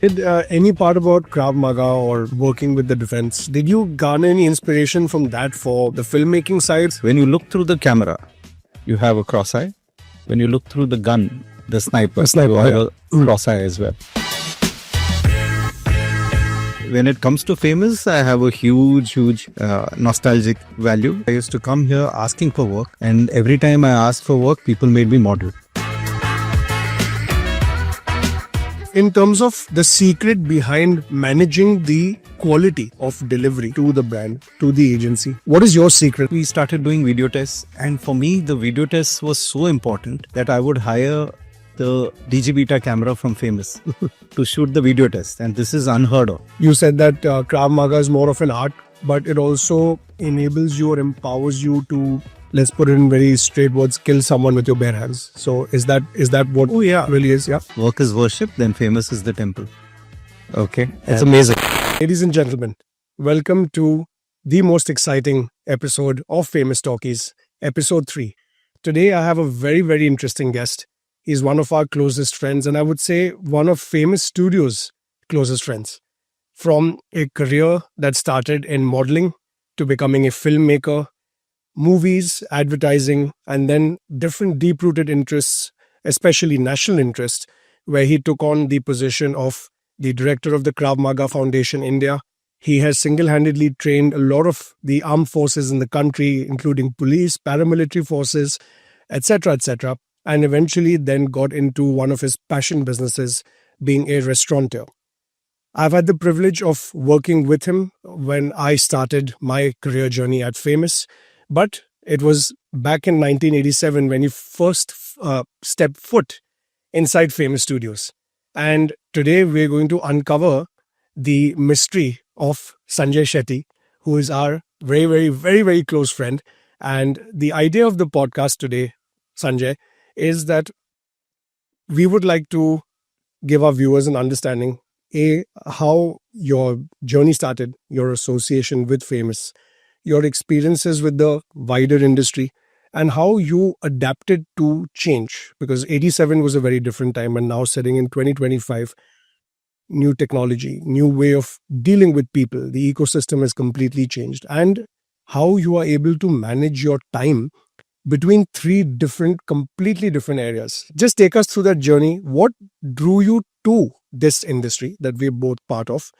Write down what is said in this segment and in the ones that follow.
Did any part about Krav Maga or working with the defense, did you garner any inspiration from that for the filmmaking side? When you look through the camera, you have a cross eye. When you look through the gun, the sniper, you have a cross eye as well. When it comes to famous, I have a huge nostalgic value. I used to come here asking for work, and every time I asked for work, people made me model. In terms of the secret behind managing the quality of delivery to the brand, to the agency, what is your secret? We started doing video tests, and for me, the video test was so important that I would hire the DG Beta camera from Famous to shoot the video test, and this is unheard of. You said that Krav Maga is more of an art, but it also enables you or empowers you to, let's put it in very straight words, kill someone with your bare hands. So is that what really is? Yeah. Work is worship, then Famous is the temple. Okay. It's amazing. Ladies and gentlemen, welcome to the most exciting episode of Famous Talkies, episode 3. Today I have a very, very interesting guest. He's one of our closest friends, and I would say one of Famous Studios' closest friends. From a career that started in modeling to becoming a filmmaker, movies, advertising, and then different deep-rooted interests, especially national interest, where he took on the position of the director of the Krav Maga Foundation India. He has single-handedly trained a lot of the armed forces in the country, including police, paramilitary forces, etc., and eventually then got into one of his passion businesses, being a restaurateur. I've had the privilege of working with him when I started my career journey at Famous, but it was back in 1987 when he first stepped foot inside Famous Studios. And today we're going to uncover the mystery of Sanjay Shetty, who is our very, very, very, very close friend. And the idea of the podcast today, Sanjay, is that we would like to give our viewers an understanding, how your journey started, your association with Famous, your experiences with the wider industry, and how you adapted to change. Because 87 was a very different time, and now sitting in 2025, new technology, new way of dealing with people, the ecosystem has completely changed. And how you are able to manage your time between 3 completely different areas. Just take us through that journey. What drew you to this industry that we're both part of?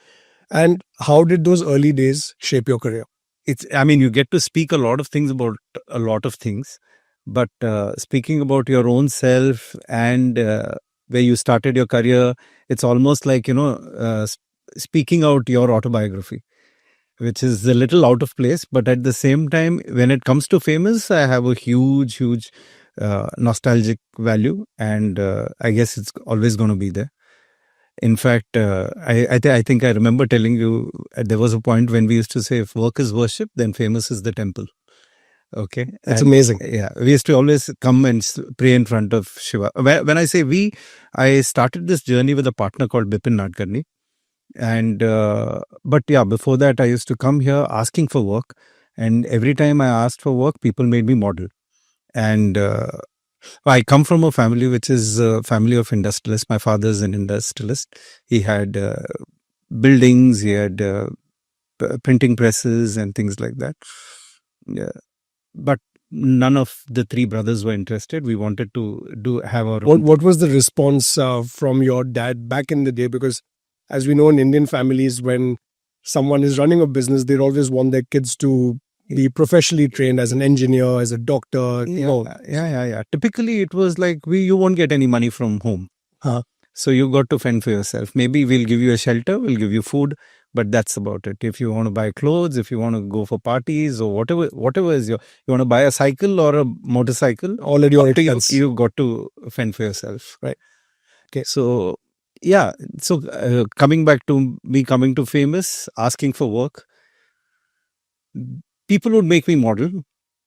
And how did those early days shape your career? You get to speak a lot of things about a lot of things, but speaking about your own self and where you started your career, it's almost like, speaking out your autobiography, which is a little out of place. But at the same time, when it comes to Famous, I have a huge nostalgic value, and I guess it's always going to be there. In fact, I think I remember telling you, there was a point when we used to say, if work is worship, then Famous is the temple. Okay. That's amazing. Yeah. We used to always come and pray in front of Shiva. When I say we, I started this journey with a partner called Bipin Nadkarni. And, but yeah, before that, I used to come here asking for work. And every time I asked for work, people made me model. And I come from a family which is a family of industrialists. My father is an industrialist. He had buildings, he had printing presses and things like that. Yeah. But none of the 3 brothers were interested. We wanted to have our own. What was the response from your dad back in the day? Because as we know, in Indian families, when someone is running a business, they always want their kids to be professionally trained as an engineer, as a doctor. Yeah. Typically, it was like, you won't get any money from home. So you got to fend for yourself. Maybe we'll give you a shelter, we'll give you food, but that's about it. If you want to buy clothes, if you want to go for parties or whatever is you want to buy a cycle or a motorcycle, all at your expense. You got to fend for yourself. Right. Okay. So, yeah. So coming back to me coming to Famous, asking for work, people would make me model.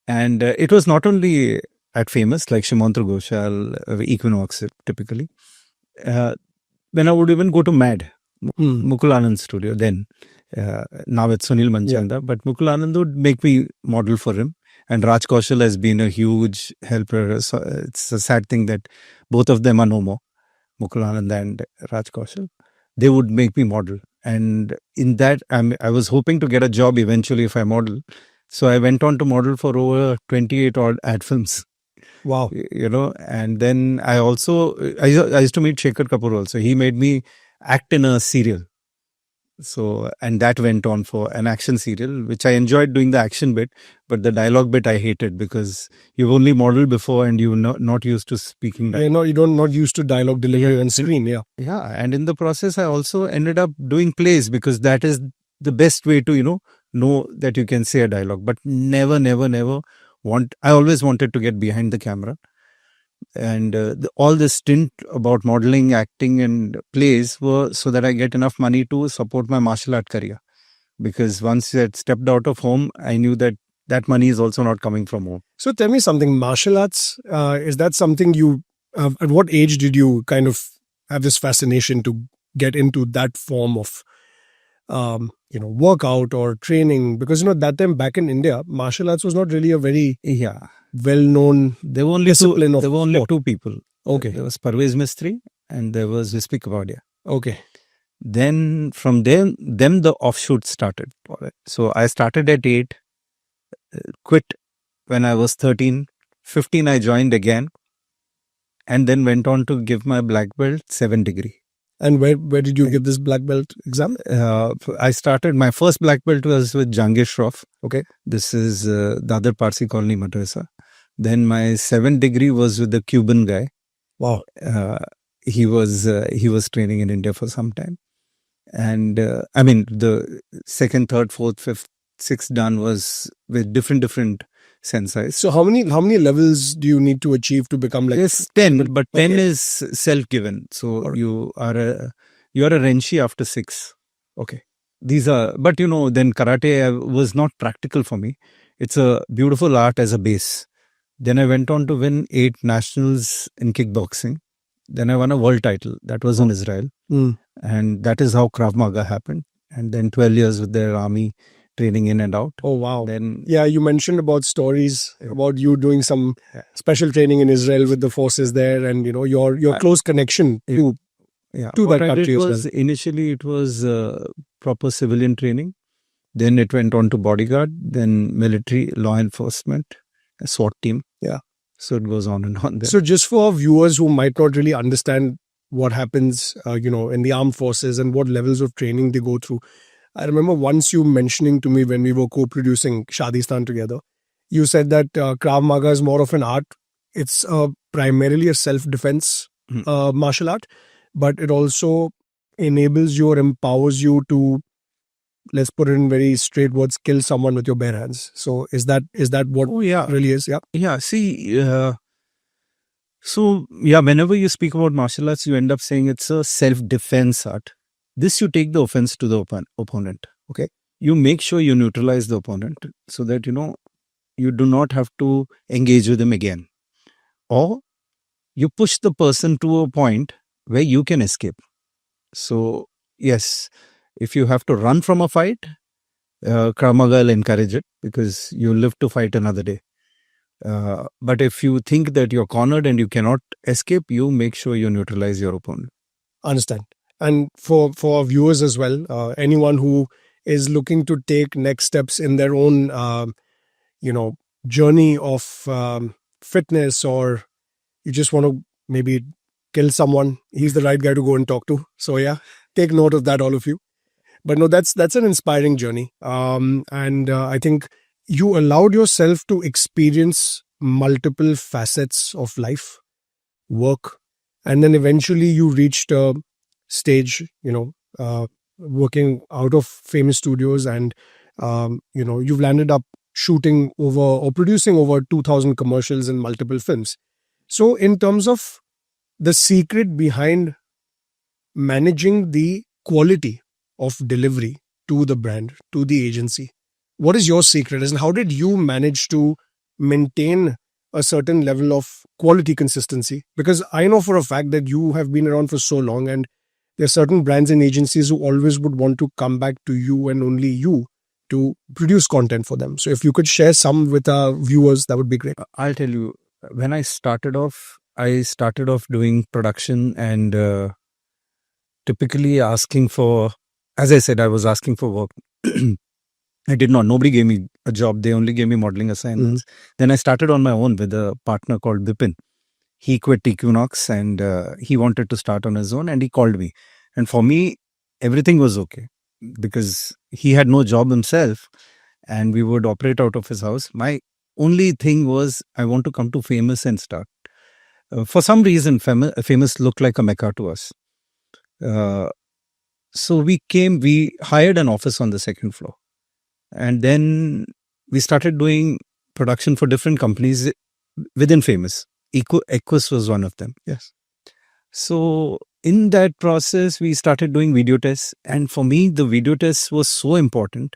And it was not only at Famous, like Shimantra Ghoshal, Equinox typically. When I would even go to MAD, Mukul Anand studio then, now it's Sunil Manchanda, but Mukul Anand would make me model for him. And Raj Kaushal has been a huge helper. So it's a sad thing that both of them are no more, Mukul Anand and Raj Kaushal. they would make me model. And in that, I was hoping to get a job eventually if I model. So I went on to model for over 28 odd ad films. Wow. And then I used to meet Shekhar Kapoor also. He made me act in a serial. So, and that went on for an action serial, which I enjoyed doing the action bit, but the dialogue bit I hated because you've only modeled before and you're not used to speaking dialogue. You're not used to dialogue delivery on screen. Yeah. Yeah. And in the process, I also ended up doing plays because that is the best way to, know that you can say a dialogue, but never I always wanted to get behind the camera. And all this stint about modeling, acting, and plays were so that I get enough money to support my martial art career. Because once I had stepped out of home, I knew that that money is also not coming from home. So tell me something, martial arts, is that something at what age did you kind of have this fascination to get into that form of, workout or training? Because, that time back in India, martial arts was not really a very well-known There were only discipline of There were only sport. two people. Okay. There was Parvez Mistry and there was Vispy Kapadia. Okay. Then from them the offshoots started. So I started at 8, quit when I was 13. 15 I joined again and then went on to give my black belt 7th degree. And where did you give this black belt exam? I started, my first black belt was with Jahangir Shroff. Okay. This is the other Parsi colony madrasa. Then my 7th degree was with the Cuban guy. Wow. He was training in India for some time. And the 2nd, 3rd, 4th, 5th, 6th dan was with different sensei. So how many levels do you need to achieve to become like? Yes, 10, but 10 is self-given. So you are a Renshi after 6. Okay. These are, but then karate was not practical for me. It's a beautiful art as a base. Then I went on to win 8 nationals in kickboxing. Then I won a world title. That was in Israel. And that is how Krav Maga happened. And then 12 years with their army training in and out. Oh, wow. Then, you mentioned about stories about you doing some special training in Israel with the forces there and, your close connection to that country as well. Initially, it was proper civilian training. Then it went on to bodyguard, then military, law enforcement, a SWAT team. Yeah. So it goes on and on there. So just for our viewers who might not really understand what happens, in the armed forces and what levels of training they go through. I remember once you mentioning to me when we were co-producing Shadistan together, you said that Krav Maga is more of an art. It's primarily a self-defense martial art, but it also enables you or empowers you to, let's put it in very straight words, kill someone with your bare hands. So is that what really is? Yeah. Yeah. See, whenever you speak about martial arts, you end up saying it's a self-defense art. This you take the offense to the opponent. Okay. You make sure you neutralize the opponent so that, you do not have to engage with him again. Or you push the person to a point where you can escape. So, yes, if you have to run from a fight, Krav Maga will encourage it because you live to fight another day. But if you think that you're cornered and you cannot escape, you make sure you neutralize your opponent. Understand. And for our viewers as well, anyone who is looking to take next steps in their own, journey of fitness, or you just want to maybe kill someone, he's the right guy to go and talk to. So take note of that, all of you. But no, that's an inspiring journey. And I think you allowed yourself to experience multiple facets of life, work, and then eventually you reached a stage, working out of famous studios, and you've landed up shooting over or producing over 2,000 commercials and multiple films. So in terms of the secret behind managing the quality of delivery to the brand, to the agency, what is your secret, and how did you manage to maintain a certain level of quality consistency? Because I know for a fact that you have been around for so long, and there are certain brands and agencies who always would want to come back to you and only you to produce content for them. So if you could share some with our viewers, that would be great. I'll tell you, when I started off doing production and typically asking for, as I said, I was asking for work. I did not. Nobody gave me a job. They only gave me modeling assignments. Then I started on my own with a partner called Bipin. He quit Equinox and he wanted to start on his own, and he called me. And for me, everything was okay because he had no job himself and we would operate out of his house. My only thing was I want to come to Famous and start. For some reason, Famous looked like a mecca to us. So we hired an office on the second floor. And then we started doing production for different companies within Famous. Equus was one of them. Yes. So in that process, we started doing video tests. And for me, the video tests was so important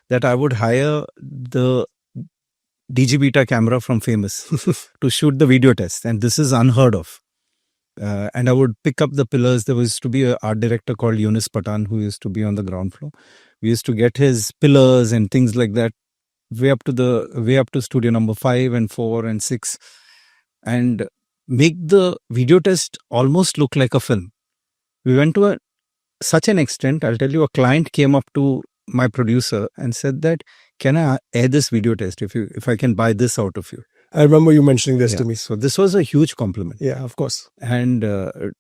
that I would hire the DG Beta camera from Famous to shoot the video tests. And this is unheard of. And I would pick up the pillars. There was to be an art director called Yunus Patan who used to be on the ground floor. We used to get his pillars and things like that way up to studio number 5 and 4 and 6, and make the video test almost look like a film. We went to such an extent, I'll tell you, a client came up to my producer and said that, can I air this video test if I can buy this out of you? I remember you mentioning this to me. So this was a huge compliment. Yeah, of course. And to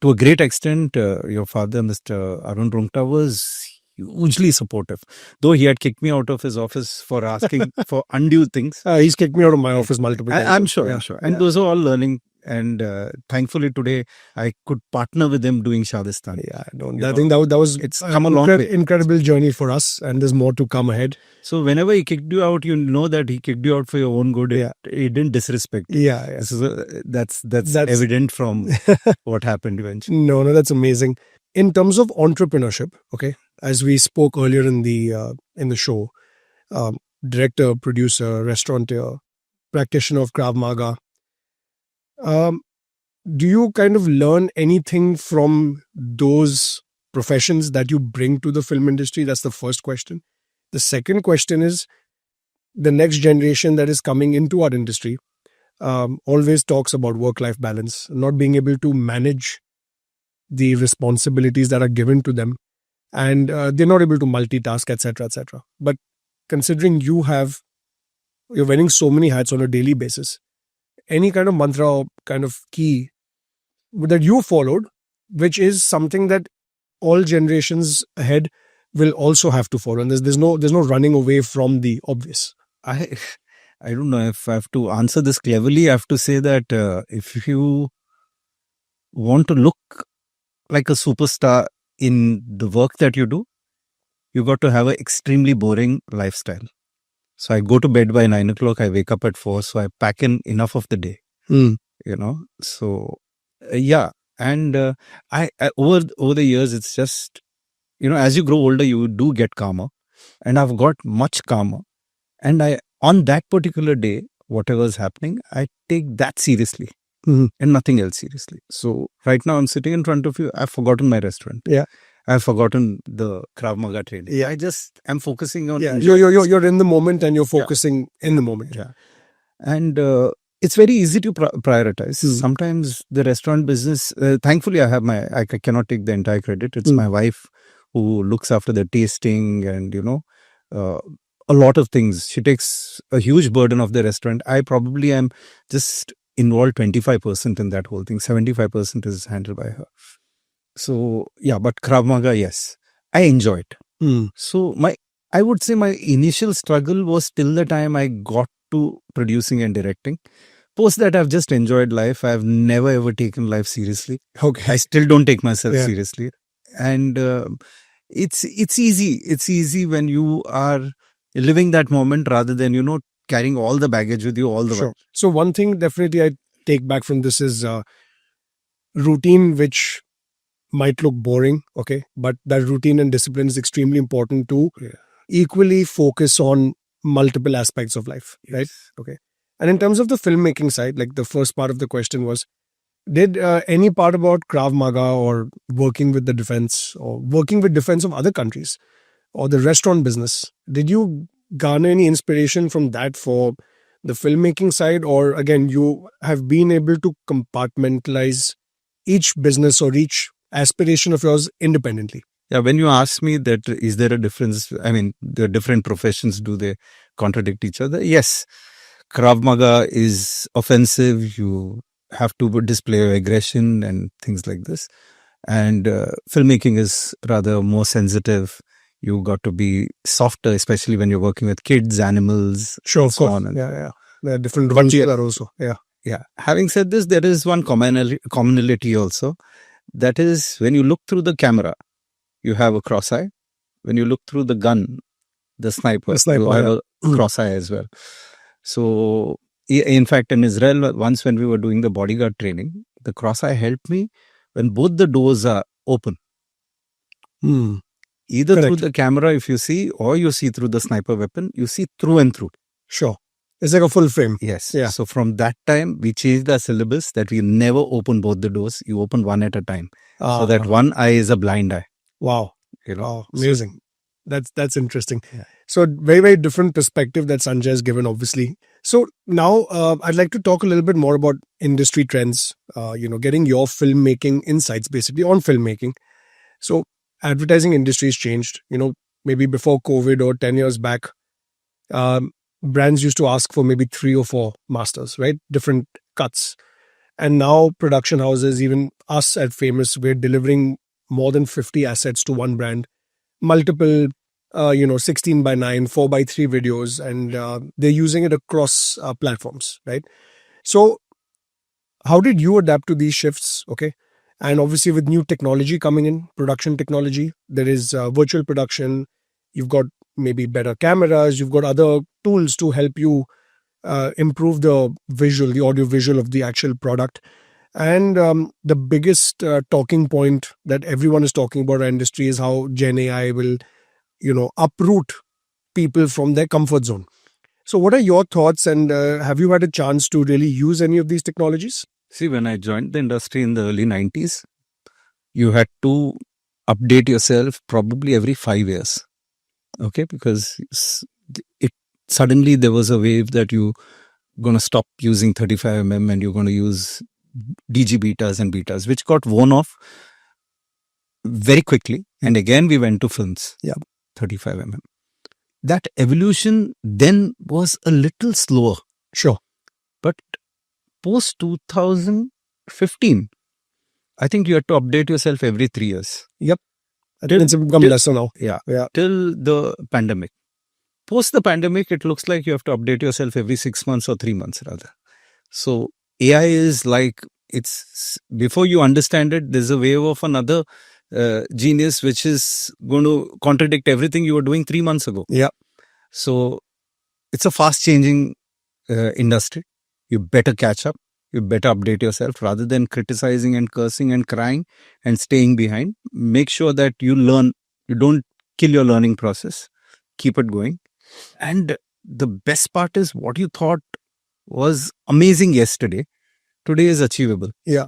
a great extent, your father, Mr. Arun Rungta, was hugely supportive. Though he had kicked me out of his office for asking for undue things. He's kicked me out of my office multiple times. I'm sure. And those are all learning. And thankfully today I could partner with him doing Shadistan. Yeah, I think that was it's come a long way. Incredible journey for us, and there's more to come ahead. So whenever he kicked you out, you know that he kicked you out for your own good. He didn't disrespect. Yeah. So that's evident from what happened eventually. No, that's amazing. In terms of entrepreneurship, okay, as we spoke earlier in the show, director, producer, restaurateur, practitioner of Krav Maga. Do you kind of learn anything from those professions that you bring to the film industry? That's the first question. The second question is, the next generation that is coming into our industry always talks about work-life balance, not being able to manage the responsibilities that are given to them, and they're not able to multitask, etc., etc. But considering you're wearing so many hats on a daily basis, any kind of mantra or kind of key that you followed, which is something that all generations ahead will also have to follow, and there's no running away from the obvious. I don't know if I have to answer this cleverly. I have to say that if you want to look like a superstar in the work that you do, you got to have an extremely boring lifestyle. So I go to bed by 9 o'clock, I wake up at 4, so I pack in enough of the day, so and I over the years, it's just, as you grow older, you do get calmer, and I've got much calmer, and on that particular day, whatever's happening, I take that seriously and nothing else seriously. So right now I'm sitting in front of you, I've forgotten my restaurant. Yeah. I've forgotten the Krav Maga training. Yeah. I'm focusing on... Yeah, you're in the moment and you're focusing in the moment. Yeah. And it's very easy to prioritize. Sometimes the restaurant business, thankfully I cannot take the entire credit. It's my wife who looks after the tasting and, a lot of things. She takes a huge burden of the restaurant. I probably am just involved 25% in that whole thing. 75% is handled by her. So, but Krav Maga, yes, I enjoy it. So I would say my initial struggle was till the time I got to producing and directing. Post that, I've just enjoyed life. I've never ever taken life seriously. Okay. I still don't take myself seriously. And it's easy. It's easy when you are living that moment rather than, carrying all the baggage with you all the way. So one thing definitely I take back from this is routine, which might look boring, okay, but that routine and discipline is extremely important to equally focus on multiple aspects of life, right? Okay. And in terms of the filmmaking side, like the first part of the question was, did any part about Krav Maga or working with the defense or working with defense of other countries or the restaurant business, did you garner any inspiration from that for the filmmaking side? Or again, you have been able to compartmentalize each business or each aspiration of yours independently. Yeah, when you ask me that, is there a difference? I mean, the different professions, do they contradict each other? Yes. Krav Maga is offensive. You have to display your aggression and things like this. And filmmaking is rather more sensitive. You got to be softer, especially when you're working with kids, animals, Sure, of so course. on. And Yeah. There are different But rules yeah. there also. Yeah. yeah. Having said this, there is one commonality also. That is, when you look through the camera, you have a cross eye. When you look through the gun, the sniper, The sniper, you have yeah. a cross eye as well. So, in fact, in Israel, once when we were doing the bodyguard training, the cross eye helped me when both the doors are open. Hmm. Either through Correct. the camera, if you see, or you see through the sniper weapon, you see through and through. Sure. It's like a full frame. Yes. Yeah. So from that time, we changed our syllabus that we never open both the doors. You open one at a time. So that one eye is a blind eye. Wow. You know. Wow. Amazing. That's interesting. Yeah. So very, very different perspective that Sanjay has given, obviously. So now I'd like to talk a little bit more about industry trends, getting your filmmaking insights basically on filmmaking. So advertising industry has changed, maybe before COVID or 10 years back, brands used to ask for maybe 3 or 4 masters, right? Different cuts. And now production houses, even us at Famous, we're delivering more than 50 assets to one brand, multiple 16 by 9 4 by 3 videos, and they're using it across platforms, right? So how did you adapt to these shifts? Okay. And obviously with new technology coming in, production technology, there is virtual production. You've got maybe better cameras, you've got other tools to help you improve the audio visual of the actual product. And the biggest talking point that everyone is talking about in our industry is how Gen AI will uproot people from their comfort zone. So what are your thoughts, and have you had a chance to really use any of these technologies? See, when I joined the industry in the early 90s, you had to update yourself probably every 5 years. Okay, because it suddenly there was a wave that you going to stop using 35mm and you're going to use DG betas and betas, which got worn off very quickly. And again, we went to films. Yeah. 35mm. That evolution then was a little slower. Sure. But post 2015, I think you had to update yourself every 3 years. Yep. It's become lesser now. Yeah. Yeah. Till the pandemic. Post the pandemic, it looks like you have to update yourself every 6 months or 3 months rather. So AI is like, it's before you understand it, there's a wave of another genius which is going to contradict everything you were doing 3 months ago. Yeah. So it's a fast changing industry. You better catch up. You better update yourself rather than criticizing and cursing and crying and staying behind. Make sure that you learn. You don't kill your learning process. Keep it going. And the best part is what you thought was amazing yesterday, today is achievable. Yeah.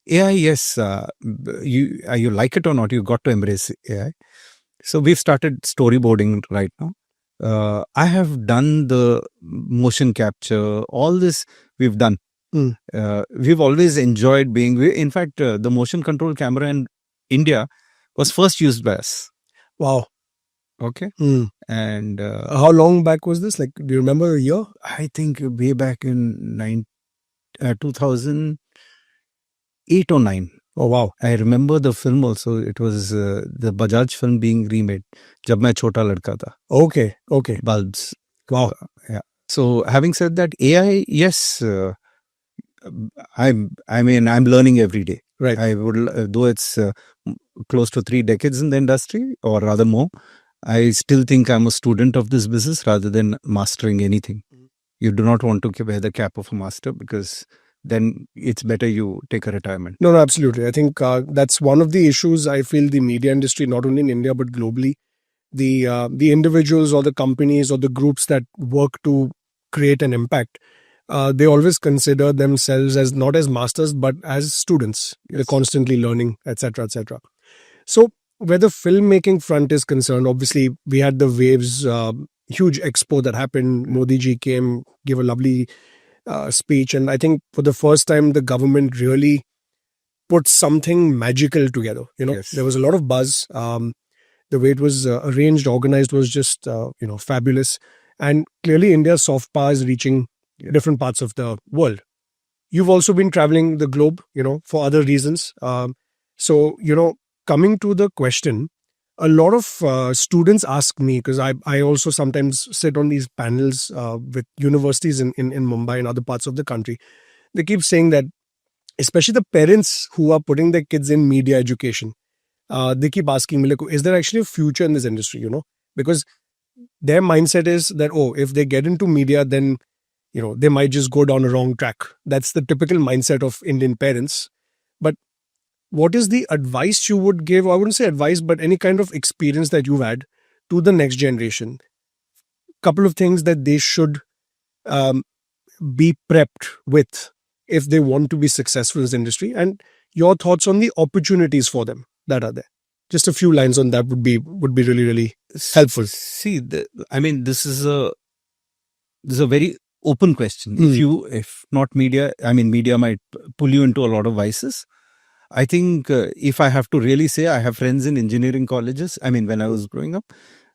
AI, yes, you like it or not, you got to embrace AI. So we've started storyboarding right now. I have done the motion capture, all this we've done. We've always enjoyed in fact, the motion control camera in India was first used by us. Wow. Okay. And how long back was this? Like, do you remember a year? I think way back in 2008 or 9. Oh, wow. I remember the film also. It was the Bajaj film being remade. Jab Main Chota Ladka Tha. Okay. Bulbs. Wow. Yeah. So having said that, AI, yes, I'm learning every day. Right. I would, though it's close to 3 decades in the industry, or rather more, I still think I'm a student of this business rather than mastering anything. You do not want to wear the cap of a master because then it's better you take a retirement. No, absolutely. I think that's one of the issues I feel the media industry, not only in India but globally, the individuals or the companies or the groups that work to create an impact, they always consider themselves as not as masters but as students. Yes. They're constantly learning, etc., etc. So where the filmmaking front is concerned, obviously we had the Waves huge expo that happened. Modi ji came, gave a lovely speech, and I think for the first time the government really put something magical together. Yes. There was a lot of buzz. The way it was arranged, organized was just fabulous. And clearly, India's soft power is reaching different parts of the world. You've also been traveling the globe, for other reasons. So, coming to the question, a lot of students ask me, because I also sometimes sit on these panels with universities in Mumbai and other parts of the country. They keep saying that, especially the parents who are putting their kids in media education, they keep asking me, like, is there actually a future in this industry? Because their mindset is that, oh, if they get into media, then they might just go down a wrong track. That's the typical mindset of Indian parents. But what is the advice you would give? I wouldn't say advice, but any kind of experience that you've had to the next generation. Couple of things that they should um, be prepped with if they want to be successful in this industry, and your thoughts on the opportunities for them that are there. Just a few lines on that would be really, really helpful. See, this is a very open question. If not media, media might pull you into a lot of vices. I think if I have to really say, I have friends in engineering colleges. When I was growing up,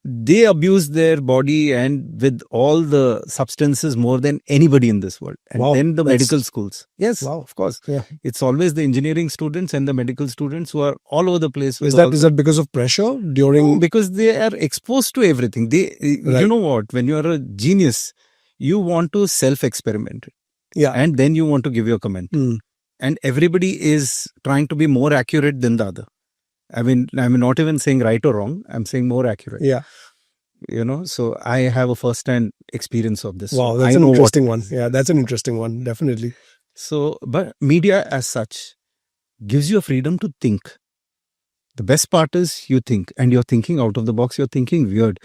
they abuse their body and with all the substances more than anybody in this world. And then the medical schools. Yes, of course. Yeah. It's always the engineering students and the medical students who are all over the place. Is that because of pressure during? No, because they are exposed to everything. You know what? When you are a genius, you want to self-experiment. Yeah. And then you want to give your comment. And everybody is trying to be more accurate than the other. I'm not even saying right or wrong. I'm saying more accurate. Yeah. So I have a first-hand experience of this. Wow, that's an interesting one. Yeah, that's an interesting one. Definitely. So, but media as such gives you a freedom to think. The best part is you think, and you're thinking out of the box. You're thinking weird.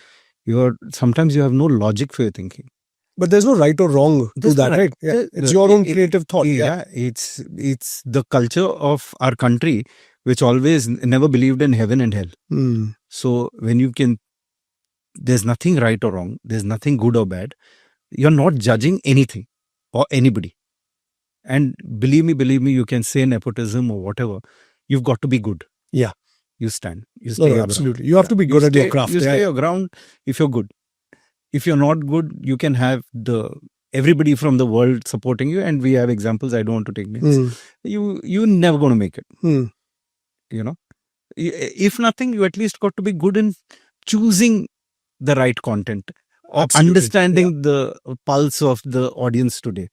Sometimes you have no logic for your thinking. But there's no right or wrong to that, right? Yeah. It's your own creative thought. Yeah, it's the culture of our country, which always never believed in heaven and hell. So when there's nothing right or wrong. There's nothing good or bad. You're not judging anything or anybody. And believe me, you can say nepotism or whatever. You've got to be good. Yeah. You stand. You stay absolutely. You have to be good at your craft. You stay your ground if you're good. If you're not good, you can have everybody from the world supporting you, and we have examples. I don't want to take names. You're never going to make it. If nothing, you at least got to be good in choosing the right content or understanding the pulse of the audience today.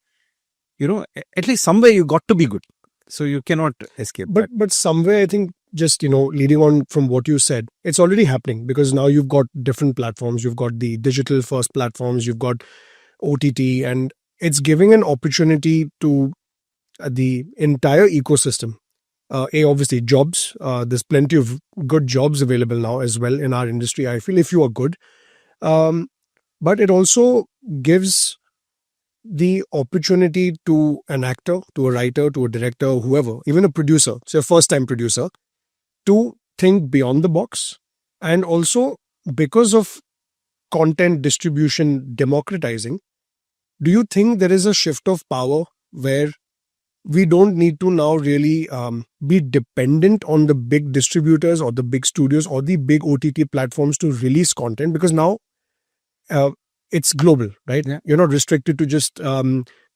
At least somewhere you got to be good, so you cannot escape. But somewhere, I think, just leading on from what you said, it's already happening, because now you've got different platforms. You've got the digital first platforms, you've got OTT, and it's giving an opportunity to the entire ecosystem. Obviously jobs, there's plenty of good jobs available now as well in our industry, I feel, if you are good. But it also gives the opportunity to an actor, to a writer, to a director, whoever, even a producer, say a first time producer, to think beyond the box. And also, because of content distribution democratizing, do you think there is a shift of power where we don't need to now really be dependent on the big distributors or the big studios or the big OTT platforms to release content? Because now it's global, right? Yeah. You're not restricted to just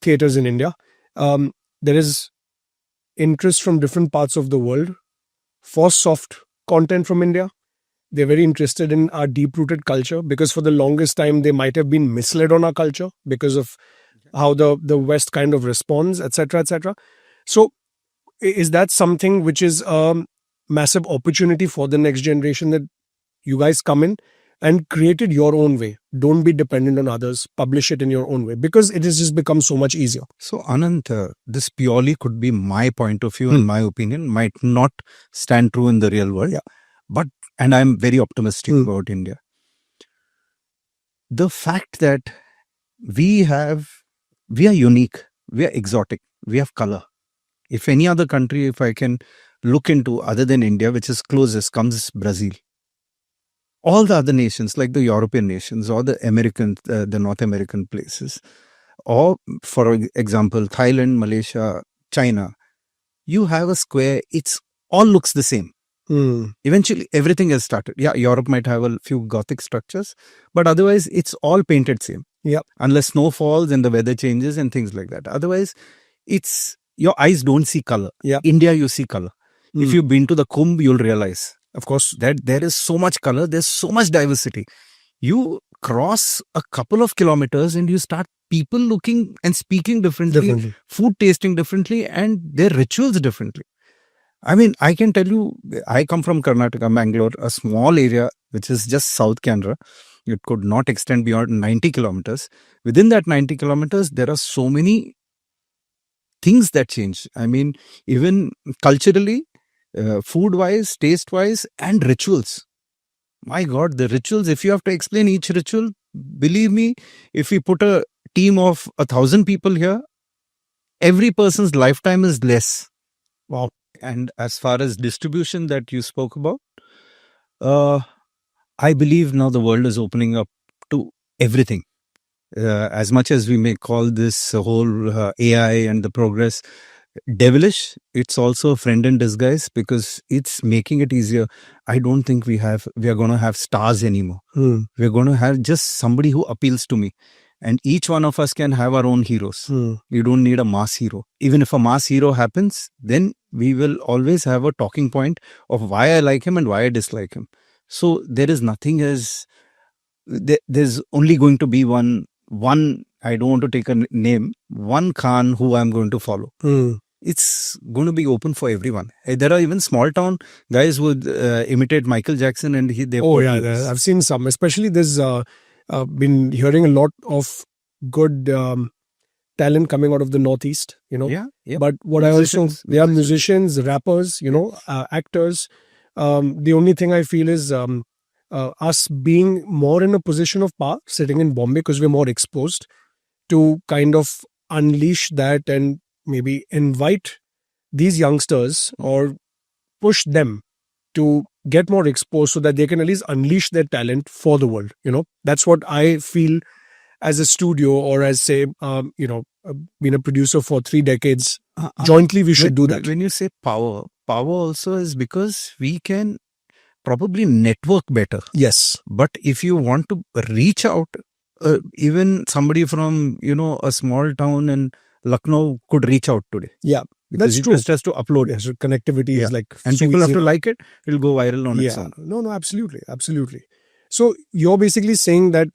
theaters in India. There is interest from different parts of the world for soft content from India. They're very interested in our deep-rooted culture, because for the longest time they might have been misled on our culture because of how the West kind of responds, etc., etc. So is that something which is a massive opportunity for the next generation, that you guys come in and create it your own way? Don't be dependent on others. Publish it in your own way, because it has just become so much easier. So Anant, this purely could be my point of view and my opinion, might not stand true in the real world. Yeah. And I'm very optimistic about India. The fact that we are unique, we are exotic, we have color. If any other country, if I can look into other than India, which is closest, comes Brazil. All the other nations, like the European nations or the North American places, or for example, Thailand, Malaysia, China, you have a square. It's all looks the same. Eventually, everything has started. Yeah, Europe might have a few Gothic structures, but otherwise, it's all painted same. Yeah. Unless snow falls and the weather changes and things like that. Otherwise, it's your eyes don't see color. Yeah. India, you see color. If you've been to the Kumbh, you'll realize, of course, that there is so much color. There's so much diversity. You cross a couple of kilometers and you start people looking and speaking differently, food tasting differently, and their rituals differently. I mean, I can tell you, I come from Karnataka, Bangalore, a small area which is just South Canara. It could not extend beyond 90 kilometers. Within that 90 kilometers, there are so many things that change. I mean, even culturally, food wise, taste wise, and rituals. My God, the rituals, if you have to explain each ritual, believe me, if we put a team of 1,000 people here, every person's lifetime is less. Wow. And as far as distribution that you spoke about, I believe now the world is opening up to everything. As much as we may call this whole AI and the progress devilish, it's also a friend in disguise because it's making it easier. I don't think we are going to have stars anymore. We're going to have just somebody who appeals to me. And each one of us can have our own heroes. You don't need a mass hero. Even if a mass hero happens, then we will always have a talking point of why I like him and why I dislike him. So there is nothing as... There's only going to be one, I don't want to take a name, one Khan who I'm going to follow. It's going to be open for everyone. There are even small town guys who imitate Michael Jackson and I've seen some. Especially there's been hearing a lot of good talent coming out of the Northeast, But what musicians, they are musicians, rappers, actors. The only thing I feel is us being more in a position of power, sitting in Bombay, because we're more exposed to kind of unleash that and maybe invite these youngsters or push them to get more exposed so that they can at least unleash their talent for the world. That's what I feel as a studio, or as say, being a producer for 3 decades. Jointly, we should do that. When you say power also is because we can probably network better. Yes. But if you want to reach out, even somebody from, a small town in Lucknow could reach out today. Yeah. Because that's true. Just has to upload. So connectivity is like... And people have to like it. It'll go viral on its own. No, absolutely. Absolutely. So you're basically saying that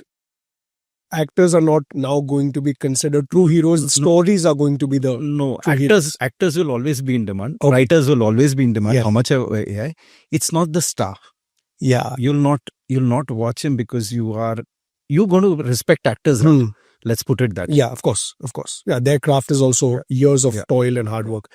actors are not now going to be considered true heroes. Stories are going to be the... No, actors will always be in demand. Okay. Writers will always be in demand. How much AI? It's not the star. Yeah. You'll not watch him because you're going to respect actors. Let's put it that way. Yeah, of course. Yeah, their craft is also years of toil and hard work.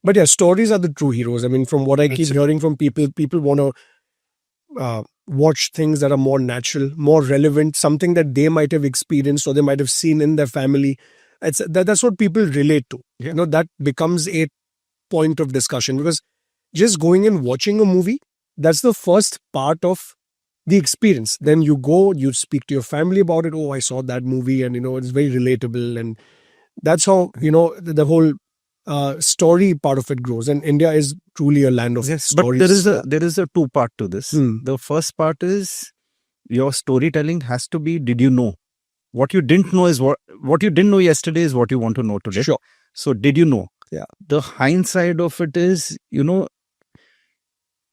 But yeah, stories are the true heroes. I mean, from what I keep hearing from people want to watch things that are more natural, more relevant, something that they might have experienced or they might have seen in their family. That's what people relate to. That becomes a point of discussion, because just going and watching a movie, that's the first part of the experience. Then you go, you speak to your family about it. Oh, I saw that movie, and it's very relatable, and that's how the whole story part of it grows. And India is truly a land of stories. But there is a two part to this. The first part is your storytelling has to be, did you know? What you didn't know is what you didn't know yesterday is what you want to know today. Sure. So did you know? Yeah. The hindsight of it is,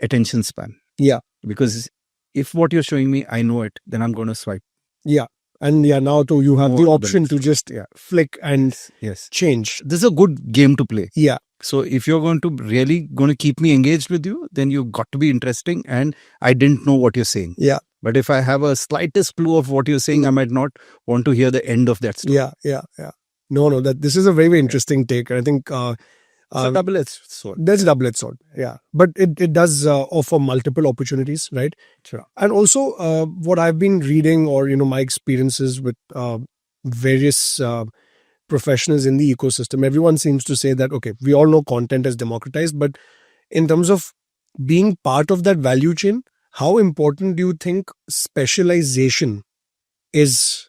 attention span. Yeah. Because if what you're showing me, I know it, then I'm going to swipe. Yeah. And now too, you have the option to just flick and change. This is a good game to play. Yeah. So if you're going to keep me engaged with you, then you've got to be interesting. And I didn't know what you're saying. Yeah. But if I have a slightest clue of what you're saying, I might not want to hear the end of that story. Yeah. No, this is a very, very interesting take. And I think it's a double-edged sword. There's a double-edged sword, yeah. But it does offer multiple opportunities, right? Sure. And also, what I've been reading, or my experiences with various professionals in the ecosystem, everyone seems to say that, okay, we all know content is democratized, but in terms of being part of that value chain, how important do you think specialization is?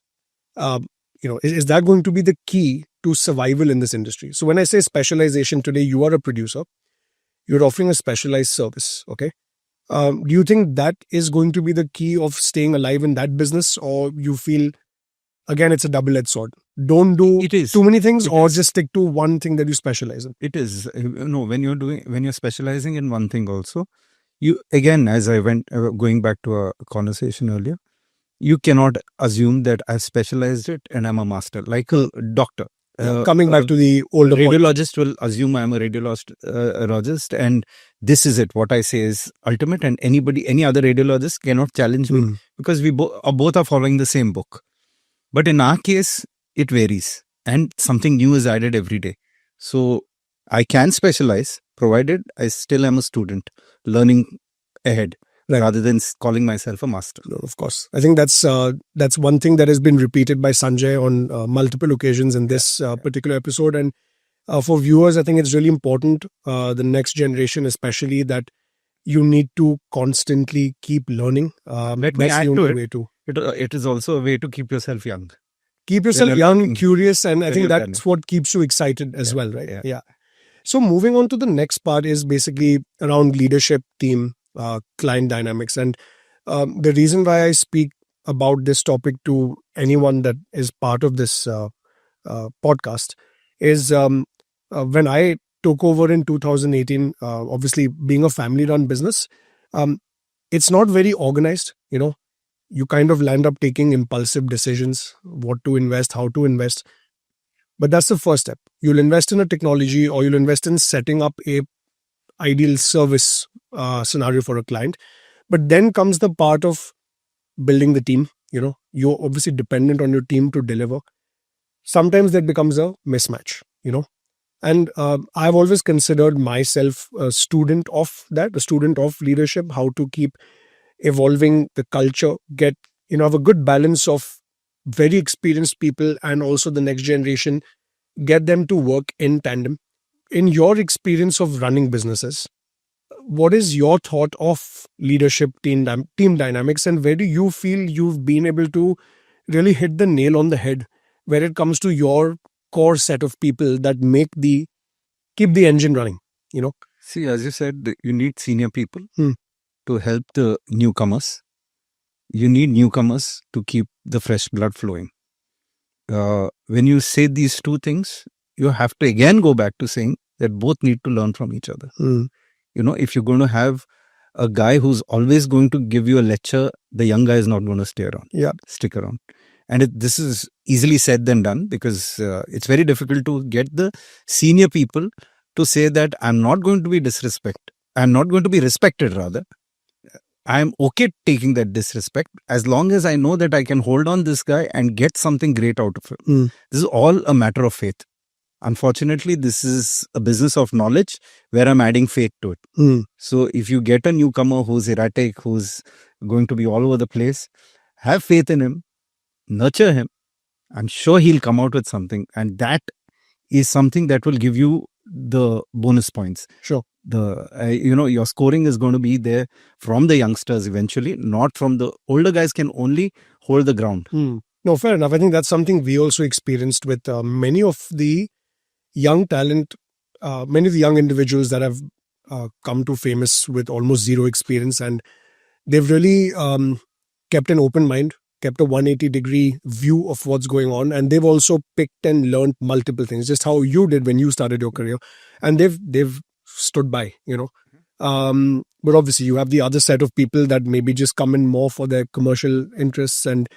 Is that going to be the key to survival in this industry? So when I say specialization today, you are a producer, you're offering a specialized service. Okay. Do you think that is going to be the key of staying alive in that business, or you feel again it's a double-edged sword? Don't do It is. too many things, It or is. just stick to one thing that you specialize in. It is. When you're specializing in one thing also, you again, as I went going back to a conversation earlier, you cannot assume that I've specialized it and I'm a master, like a doctor. Coming back to the older point. Radiologist will assume I'm a radiologist, and this is it. What I say is ultimate, and any other radiologist cannot challenge me because we both are following the same book. But in our case, it varies, and something new is added every day. So I can specialize, provided I still am a student learning ahead. Right. Rather than calling myself a master. No, of course. I think that's one thing that has been repeated by Sanjay on multiple occasions in this particular episode. And for viewers, I think it's really important, the next generation especially, that you need to constantly keep learning. Let me add to it. It is also a way to keep yourself young. Keep yourself young, curious, and I think that's what keeps you excited as well, right? Yeah. So moving on to the next part is basically around leadership, team, client dynamics. And the reason why I speak about this topic to anyone that is part of this podcast is when I took over in 2018, obviously being a family run business, it's not very organized. You kind of land up taking impulsive decisions, what to invest, how to invest. But that's the first step. You'll invest in a technology, or you'll invest in setting up a ideal service scenario for a client. But then comes the part of building the team. You're obviously dependent on your team to deliver. Sometimes that becomes a mismatch, and I've always considered myself a student of that, a student of leadership, how to keep evolving the culture, have a good balance of very experienced people and also the next generation, get them to work in tandem. In your experience of running businesses, what is your thought of leadership, team dynamics, and where do you feel you've been able to really hit the nail on the head where it comes to your core set of people that keep the engine running? See, as you said, you need senior people to help the newcomers. You need newcomers to keep the fresh blood flowing. When you say these two things, you have to again go back to saying that both need to learn from each other. If you're going to have a guy who's always going to give you a lecture, the young guy is not going to stick around. And this is easily said than done, because it's very difficult to get the senior people to say that I'm not going to be I'm not going to be respected, rather. I'm okay taking that disrespect as long as I know that I can hold on this guy and get something great out of him. This is all a matter of faith. Unfortunately, this is a business of knowledge where I'm adding faith to it. So if you get a newcomer who's erratic, who's going to be all over the place, have faith in him, nurture him. I'm sure he'll come out with something, and that is something that will give you the bonus points. Sure. Your scoring is going to be there from the youngsters eventually, not from the older guys. Can only hold the ground. No, fair enough. I think that's something we also experienced with many of the young talent, many of the young individuals that have come to Famous with almost zero experience, and they've really kept an open mind, kept a 180-degree view of what's going on, and they've also picked and learned multiple things, just how you did when you started your career, and they've stood by, but obviously you have the other set of people that maybe just come in more for their commercial interests, and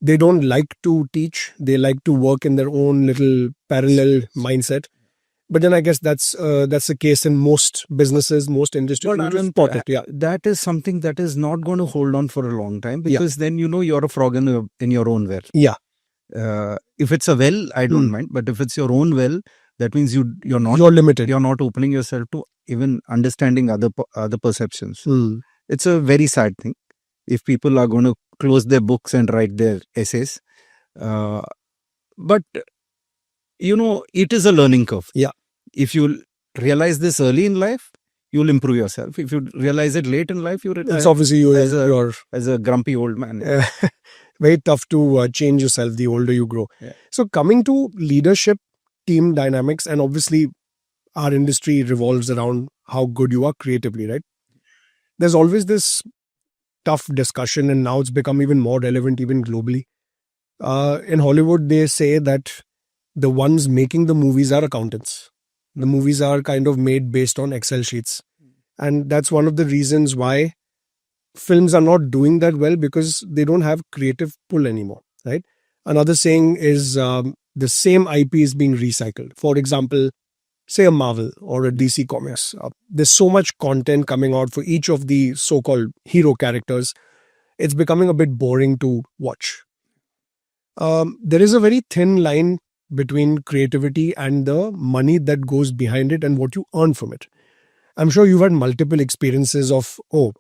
they don't like to teach. They like to work in their own little parallel mindset. But then I guess that's the case in most businesses, most industries. That is something that is not going to hold on for a long time, because then you're a frog in your own well. Yeah. If it's a well, I don't mind. But if it's your own well, that means you're limited. You're not opening yourself to even understanding other perceptions. It's a very sad thing if people are going to close their books and write their essays. But it is a learning curve. Yeah. If you realize this early in life, you'll improve yourself. If you realize it late in life, it's obviously as a grumpy old man. Very tough to change yourself the older you grow. Yeah. So coming to leadership, team dynamics, and obviously our industry revolves around how good you are creatively, right? There's always this tough discussion, and now it's become even more relevant, even globally. In Hollywood, they say that the ones making the movies are accountants. The movies are kind of made based on Excel sheets. And that's one of the reasons why films are not doing that well, because they don't have creative pull anymore, right? Another saying is the same IP is being recycled. For example, say a Marvel or a DC Comics. There's so much content coming out for each of the so called hero characters. It's becoming a bit boring to watch. There is a very thin line between creativity and the money that goes behind it and what you earn from it. I'm sure you've had multiple experiences of, oh,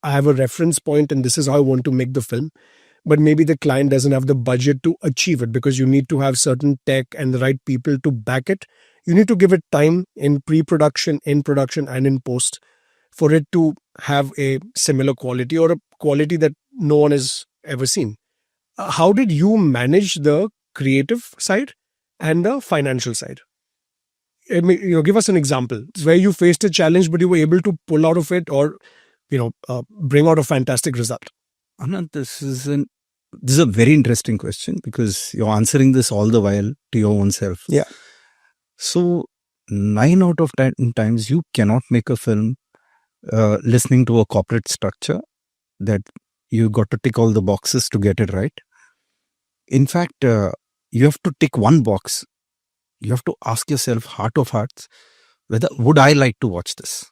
I have a reference point and this is how I want to make the film. But maybe the client doesn't have the budget to achieve it, because you need to have certain tech and the right people to back it. You need to give it time in pre production, in production, and in post for it to have a similar quality, or a quality that no one has ever seen. How did you manage the creative side and the financial side? I mean, give us an example where you faced a challenge, but you were able to pull out of it, or bring out a fantastic result. Anand, this is a very interesting question, because you're answering this all the while to your own self. Yeah. So 9 out of 10 times you cannot make a film listening to a corporate structure that you got to tick all the boxes to get it right. In fact, you have to tick one box. You have to ask yourself, heart of hearts, whether would I like to watch this?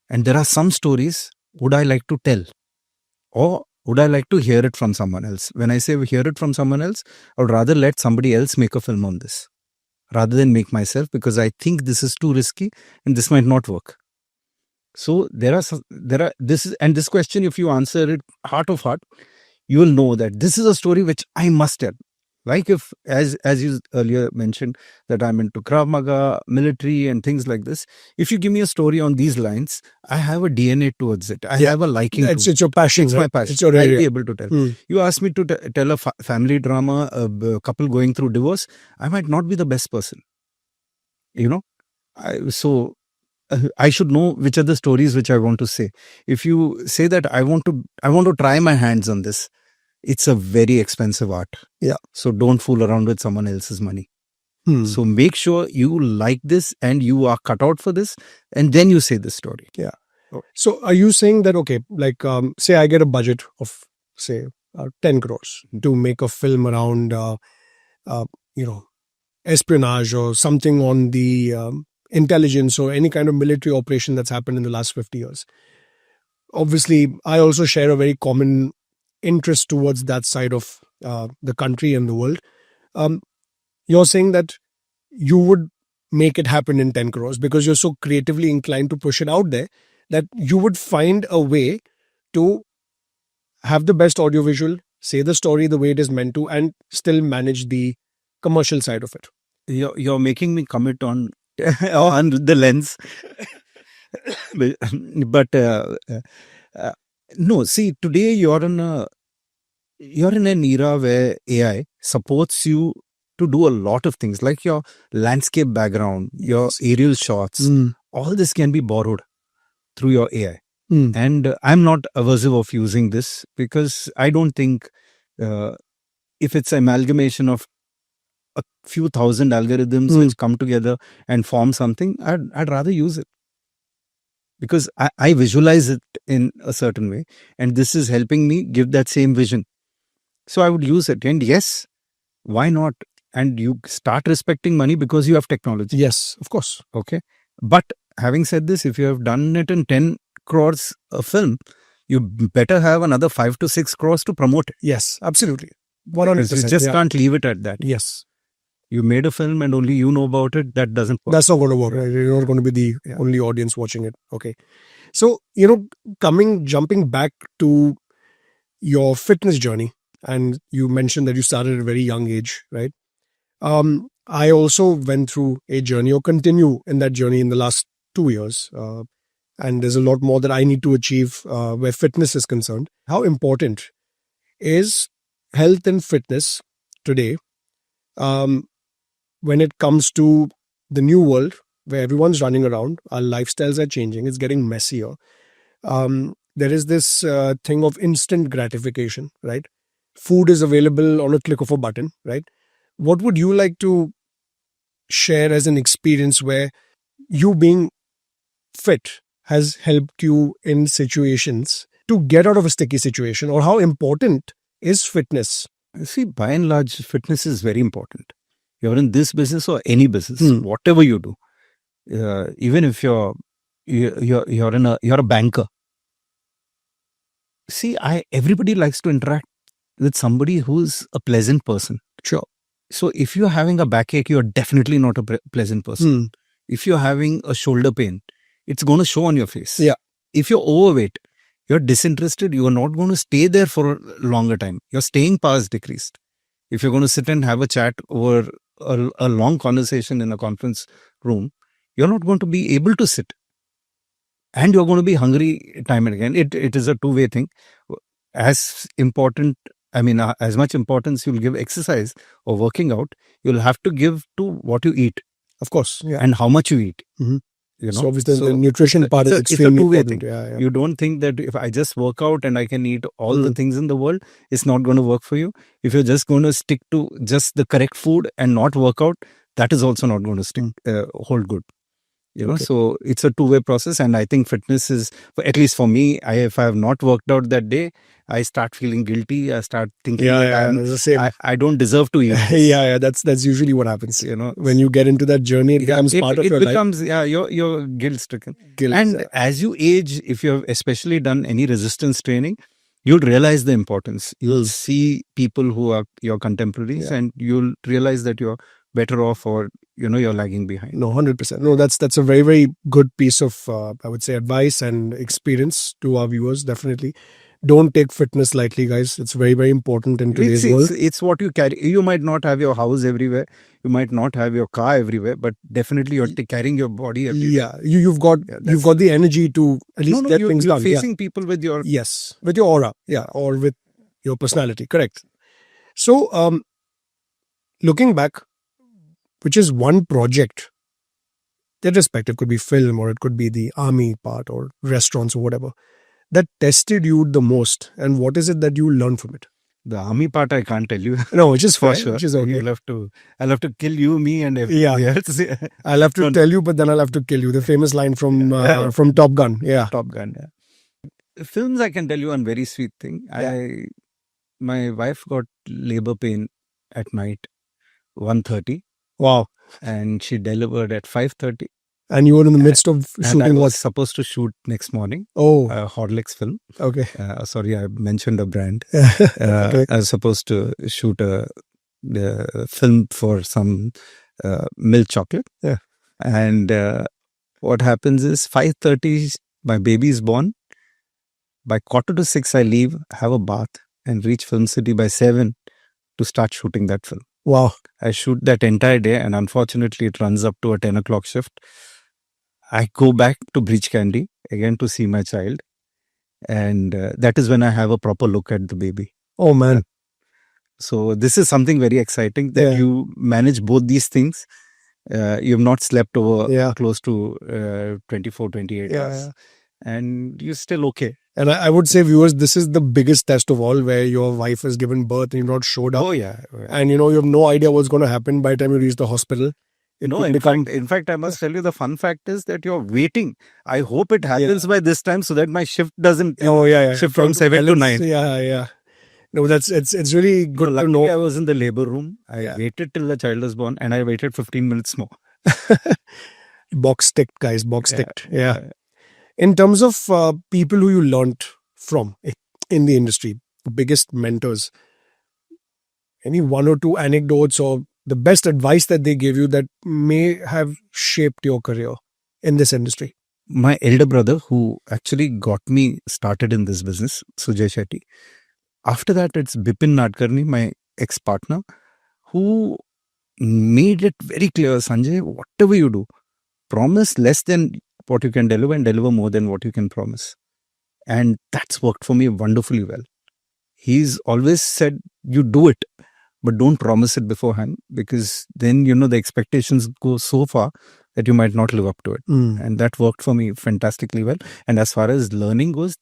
And there are some stories, would I like to tell? Or would I like to hear it from someone else? When I say hear it from someone else, I would rather let somebody else make a film on this rather than make myself, because I think this is too risky and this might not work. So there are this question, if you answer it heart of heart, you will know that this is a story which I must tell. Like, if as you earlier mentioned, that I'm into Krav Maga, military and things like this. If you give me a story on these lines, I have a DNA towards it. I have a liking. It's to it. your passion. It's right? my passion. It's your I'll area. be able to tell. You ask me to tell a family drama, a couple going through divorce, I might not be the best person. I should know which are the stories which I want to say. If you say that I want to try my hands on this, it's a very expensive art. Yeah. So don't fool around with someone else's money. Hmm. So make sure you like this and you are cut out for this, and then you say this story. Yeah. So are you saying that, okay, like, say I get a budget of, say, 10 crores to make a film around, espionage or something on the intelligence or any kind of military operation that's happened in the last 50 years. Obviously, I also share a very common interest towards that side of the country and the world. You're saying that you would make it happen in 10 crores because you're so creatively inclined to push it out there, that you would find a way to have the best audiovisual, say the story the way it is meant to, and still manage the commercial side of it. You're making me commit on on the lens. But no, see, today you're in an era where AI supports you to do a lot of things, like your landscape background, your aerial shots. All this can be borrowed through your AI. And I'm not aversive of using this, because I don't think if it's amalgamation of a few thousand algorithms which come together and form something, I'd rather use it, because I visualize it in a certain way, and this is helping me give that same vision. So I would use it. And yes, why not? And you start respecting money because you have technology. Yes, of course. Okay. But having said this, if you have done it in 10 crores a film, you better have another 5 to 6 crores to promote it. Yes, absolutely. 100%. You just can't leave it at that. Yes. You made a film and only you know about it. That doesn't work. That's not going to work. Right? You're not going to be the only audience watching it. Okay. So, jumping back to your fitness journey, and you mentioned that you started at a very young age, right? I also went through a journey, or continue in that journey, in the last 2 years. And there's a lot more that I need to achieve where fitness is concerned. How important is health and fitness today when it comes to the new world where everyone's running around, our lifestyles are changing, it's getting messier. There is this thing of instant gratification, right? Food is available on a click of a button, right? What would you like to share as an experience where you being fit has helped you in situations to get out of a sticky situation, or how important is fitness? See, by and large, fitness is very important. You're in this business or any business, Hmm. whatever you do, even if you're a banker. See, everybody likes to interact with somebody who's a pleasant person. Sure. So if you're having a backache, you're definitely not a pleasant person. Hmm. If you're having a shoulder pain, it's going to show on your face. Yeah. If you're overweight, you're disinterested, you are not going to stay there for a longer time. Your staying power is decreased. If you're going to sit and have a chat over a long conversation in a conference room, you're not going to be able to sit. And you're going to be hungry time and again. It is a two-way thing. As important, as much importance you'll give exercise or working out, you'll have to give to what you eat. Of course. Yeah. And how much you eat. Mm-hmm. You know? So obviously the nutrition part is extremely important. Thing. Yeah. You don't think that if I just work out and I can eat all the things in the world, it's not going to work for you. If you're just going to stick to just the correct food and not work out, that is also not going to stick hold good. You know, so it's a two-way process, and I think fitness is, at least for me, if I have not worked out that day, I start feeling guilty. I start thinking, I don't deserve to eat. Yeah, that's usually what happens. You know, when you get into that journey, it becomes part of your life. It becomes, you're guilt-stricken. And as you age, if you have especially done any resistance training, you'll realize the importance. You'll see people who are your contemporaries, and you'll realize that you're better off, or you're lagging behind. No, 100%. No, that's a very, very good piece of I would say advice and experience to our viewers. Definitely don't take fitness lightly, guys. It's very, very important in today's world. It's what you carry. You might not have your house everywhere, you might not have your car everywhere, but definitely you're carrying your body everywhere. Yeah, you've got the energy to at least get things done. Facing people with your with your aura, or with your personality. Correct. So looking back, which is one project, irrespective, it could be film or it could be the army part or restaurants or whatever, that tested you the most, and what is it that you learned from it? The army part I can't tell you. No, which is for sure. Which is okay. I'll have to kill you, me, and everybody else. I'll have to tell you, but then I'll have to kill you. The famous line from Top Gun. Yeah, Top Gun. Yeah. Films, I can tell you one very sweet thing. My wife got labor pain at night, 1:30. Wow. And she delivered at 5:30. And you were in the midst of shooting. I was supposed to shoot next morning. Oh. A Horlicks film. Okay. Sorry, I mentioned a brand. I was supposed to shoot a film for some milk chocolate. Yeah. And what happens is 5:30, my baby is born. By 5:45, I leave, have a bath, and reach Film City by 7 to start shooting that film. Wow. I shoot that entire day, and unfortunately it runs up to a 10 o'clock shift. I go back to Breach Candy again to see my child, and that is when I have a proper look at the baby. Oh man. So this is something very exciting that you manage both these things. You have not slept over close to 24, 28 hours. And you're still okay. And I would say, viewers, this is the biggest test of all, where your wife has given birth and you've not showed up. Oh yeah. And you have no idea what's going to happen by the time you reach the hospital. In fact, I must tell you, the fun fact is that you're waiting. I hope it happens by this time so that my shift doesn't shift from 7 to 9. Yeah. No, it's really good to know. I was in the labor room. I waited till the child was born, and I waited 15 minutes more. Box ticked, guys. Box ticked. Yeah. In terms of people who you learnt from in the industry, the biggest mentors, any one or two anecdotes or the best advice that they gave you that may have shaped your career in this industry? My elder brother, who actually got me started in this business, Sanjay Shetty. After that, it's Bipin Nadkarni, my ex-partner, who made it very clear, Sanjay, whatever you do, promise less than what you can deliver and deliver more than what you can promise. And that's worked for me wonderfully well. He's always said, you do it, but don't promise it beforehand, because then, the expectations go so far that you might not live up to it. Mm. And that worked for me fantastically well. And as far as learning goes,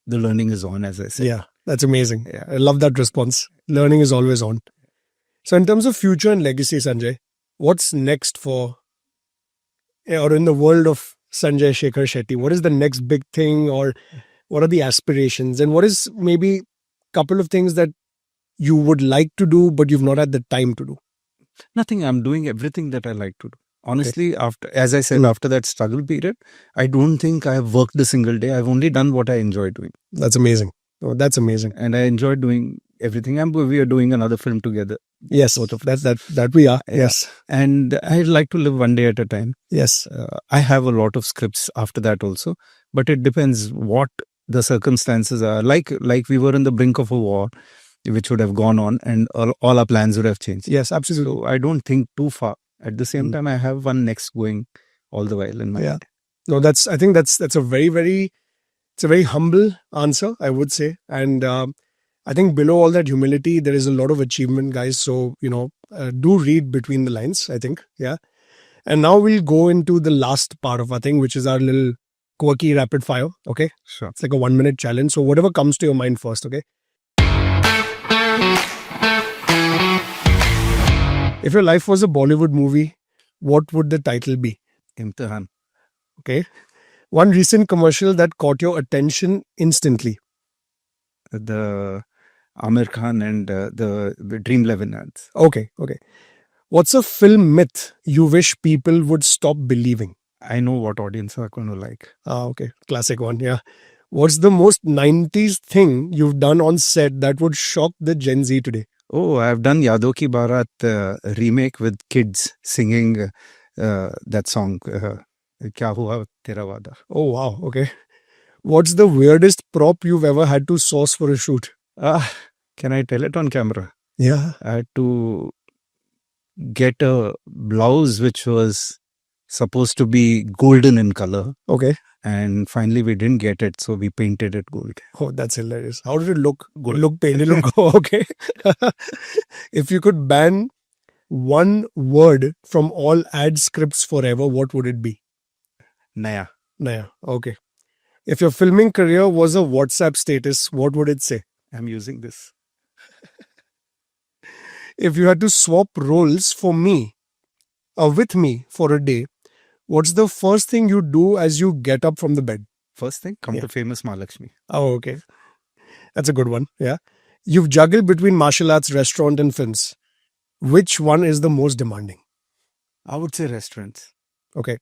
the learning is on, as I said. Yeah, that's amazing. Yeah. I love that response. Learning is always on. So, in terms of future and legacy, Sanjay, what's next for, or in the world of Sanjay Shekhar Shetty, what is the next big thing, or what are the aspirations, and what is maybe a couple of things that you would like to do but you've not had the time to do? Nothing. I'm doing everything that I like to do. Honestly, after, as I said, after that struggle period, I don't think I have worked a single day. I've only done what I enjoy doing. That's amazing. Oh, that's amazing. And I enjoy doing everything. We are doing another film together. Yes, Both of that we are. Yeah. Yes. And I'd like to live one day at a time. Yes. I have a lot of scripts after that also, but it depends what the circumstances are. Like we were in the brink of a war, which would have gone on, and all our plans would have changed. Yes, absolutely. So I don't think too far. At the same time, I have one next going all the while in my head. No, I think that's a very it's a very humble answer, I would say. And I think below all that humility, there is a lot of achievement, guys. So, do read between the lines, I think. Yeah. And now we'll go into the last part of our thing, which is our little quirky rapid fire. Okay. Sure. It's like a 1-minute challenge. So whatever comes to your mind first. Okay. If your life was a Bollywood movie, what would the title be? Imtihan. Okay. One recent commercial that caught your attention instantly. The Amir Khan and the Dream11 ads. Okay. What's a film myth you wish people would stop believing? I know what audience are going to like. Okay. Classic one. Yeah. What's the most 90s thing you've done on set that would shock the Gen Z today? Oh, I've done Yado Ki Barat remake with kids singing that song. Kya hua tera wada. Oh, wow. Okay. What's the weirdest prop you've ever had to source for a shoot? Can I tell it on camera? Yeah. I had to get a blouse which was supposed to be golden in color. Okay. And finally we didn't get it, so we painted it gold. Oh, that's hilarious. How did it look? Good. Look painted. Okay. If you could ban one word from all ad scripts forever, what would it be? Naya. Naya. Okay. If your filming career was a WhatsApp status, what would it say? I'm using this. If you had to swap roles with me for a day, what's the first thing you do as you get up from the bed? First thing, come to famous Mahalakshmi. Oh, okay. That's a good one. Yeah. You've juggled between martial arts, restaurant, and films. Which one is the most demanding? I would say restaurants. Okay.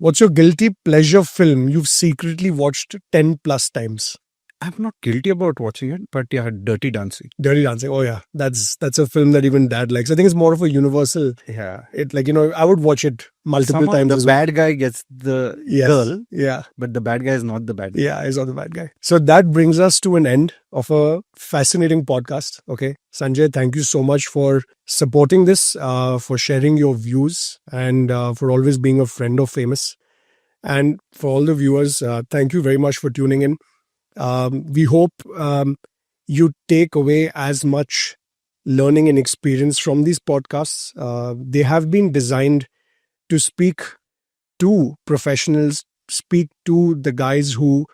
What's your guilty pleasure film you've secretly watched 10 plus times? I'm not guilty about watching it, but yeah, Dirty Dancing. Dirty Dancing. Oh yeah, that's a film that even Dad likes. I think it's more of a universal. Yeah, it I would watch it multiple somehow times. The bad guy gets the girl. Yeah, but the bad guy is not the bad guy. Yeah, he's not the bad guy. So that brings us to an end of a fascinating podcast. Okay, Sanjay, thank you so much for supporting this, for sharing your views, and for always being a friend of Famous. And for all the viewers, thank you very much for tuning in. We hope you take away as much learning and experience from these podcasts. They have been designed to speak to professionals, speak to the guys who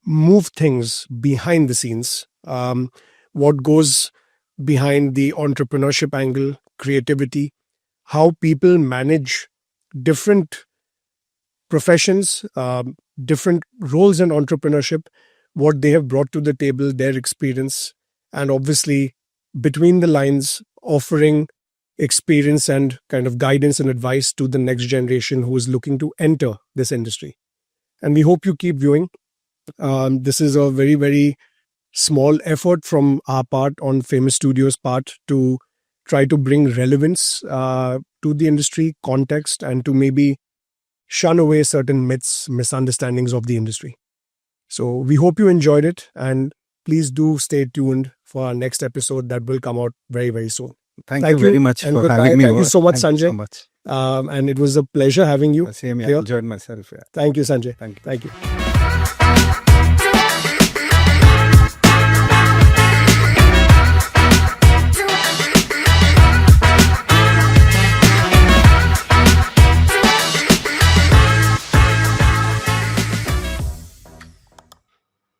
move things behind the scenes, what goes behind the entrepreneurship angle, creativity, how people manage different professions, different roles in entrepreneurship, what they have brought to the table, their experience, and obviously between the lines, offering experience and kind of guidance and advice to the next generation who is looking to enter this industry. And we hope you keep viewing. This is a very, very small effort from our part, on Famous Studios' part, to try to bring relevance to the industry, context, and to maybe shun away certain myths, misunderstandings of the industry. So we hope you enjoyed it, and please do stay tuned for our next episode that will come out very, very soon. Thank you very much for having me. Thank you so much, Sanjay. So much. And it was a pleasure having you. Same, I enjoyed myself. Yeah. Thank you, Sanjay. Thank you. Thank you.